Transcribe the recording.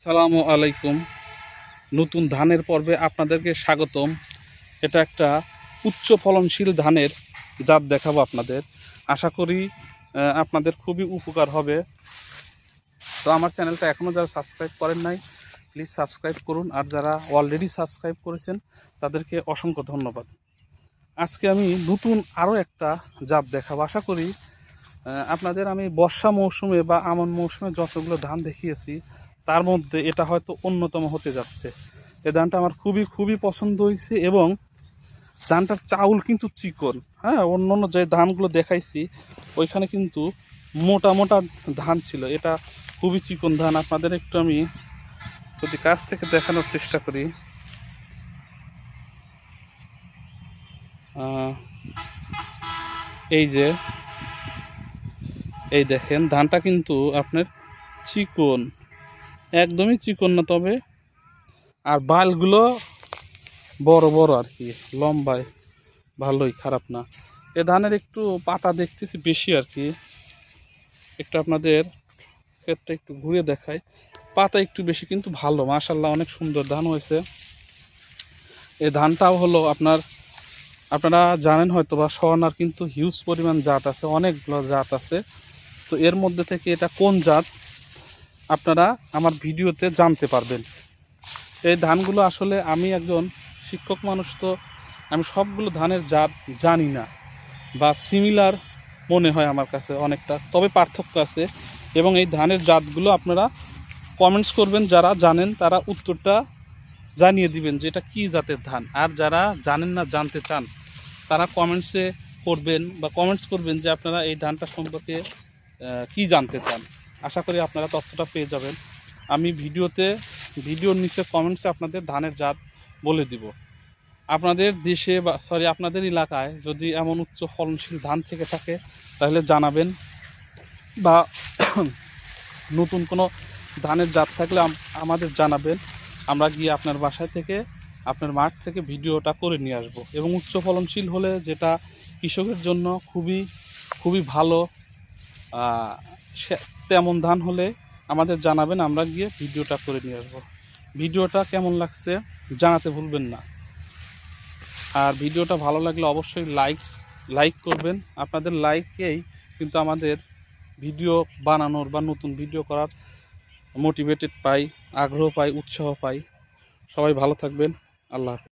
সালামু আলাইকুম। নতুন ধানের পর্বে আপনাদেরকে স্বাগতম। এটা একটা উচ্চ ফলনশীল ধানের জাত দেখাবো আপনাদের। আশা করি আপনাদের খুবই উপকার হবে। তো আমার চ্যানেলটা এখনও যারা সাবস্ক্রাইব করেন নাই, প্লিজ সাবস্ক্রাইব করুন। আর যারা অলরেডি সাবস্ক্রাইব করেছেন তাদেরকে অসংখ্য ধন্যবাদ। আজকে আমি নতুন আরও একটা জাত দেখাবো। আশা করি আপনাদের আমি বর্ষা মৌসুমে বা আমন মৌসুমে যতগুলো ধান দেখিয়েছি তার মধ্যে এটা হয়তো অন্যতম হতে যাচ্ছে। এই ধানটা আমার খুবই পছন্দ হয়েছে এবং ধানটার চাউল কিন্তু চিকন। হ্যাঁ, অন্য যে ধানগুলো দেখাইছি ওইখানে কিন্তু মোটা মোটা ধান ছিল, এটা খুবই চিকন ধান। আপনাদের একটু আমি যদি কাছ থেকে দেখানোর চেষ্টা করি, এই যে এই দেখেন ধানটা কিন্তু আপনার চিকন, একদমই চিকন না, তবে আর বালগুলো বড় বড় আর কি, লম্বায় ভালোই, খারাপ না। এ ধানের একটু পাতা দেখতেছি বেশি আর কি, একটু আপনাদের ক্ষেত্রে একটু ঘুরে দেখাই। পাতা একটু বেশি কিন্তু ভালো, মাশাআল্লাহ অনেক সুন্দর ধান হয়েছে। এই ধানটাও হলো আপনারা জানেন হয়তো বা স্বর্ণার কিন্তু হিউজ পরিমাণ জাত আছে, অনেকগুলো জাত আছে। তো এর মধ্যে থেকে এটা কোন জাত আপনারা আমার ভিডিওতে জানতে পারবেন। এই ধানগুলো আসলে আমি একজন শিক্ষক মানুষ, তো আমি সবগুলো ধানের জাত জানি না, বা সিমিলার মনে হয় আমার কাছে অনেকটা, তবে পার্থক্য আছে। এবং এই ধানের জাতগুলো আপনারা কমেন্টস করবেন, যারা জানেন তারা উত্তরটা জানিয়ে দিবেন যে এটা কী জাতের ধান। আর যারা জানেন না, জানতে চান, তারা কমেন্টসে করবেন বা কমেন্টস করবেন যে আপনারা এই ধানটা সম্পর্কে কি জানতে চান। আশা করি আপনারা তথ্যটা পেয়ে যাবেন। আমি ভিডিওর নিচে কমেন্টসে আপনাদের ধানের জাত বলে দিব। আপনাদের দেশে বা আপনাদের এলাকায় যদি এমন উচ্চ ফলনশীল ধান থেকে থাকে তাহলে জানাবেন, বা নতুন কোনো ধানের জাত থাকলে আমাদের জানাবেন। আমরা গিয়ে আপনার বাসায় থেকে, আপনার মাঠ থেকে ভিডিওটা করে নিয়ে আসব। এবং উচ্চ ফলনশীল হলে, যেটা কৃষকের জন্য খুবই ভালো, তেমন ধান হলে আমাদের জানাবেন, আমরা গিয়ে ভিডিওটা করে নিয়ে আসবো। ভিডিওটা কেমন লাগছে জানাতে ভুলবেন না। আর ভিডিওটা ভালো লাগলে অবশ্যই লাইক করবেন। আপনাদের লাইকেই কিন্তু আমাদের ভিডিও বানানোর বা নতুন ভিডিও করার মোটিভেটেড পাই, আগ্রহ পাই, উৎসাহ পাই। সবাই ভালো থাকবেন। আল্লাহ হাফেজ।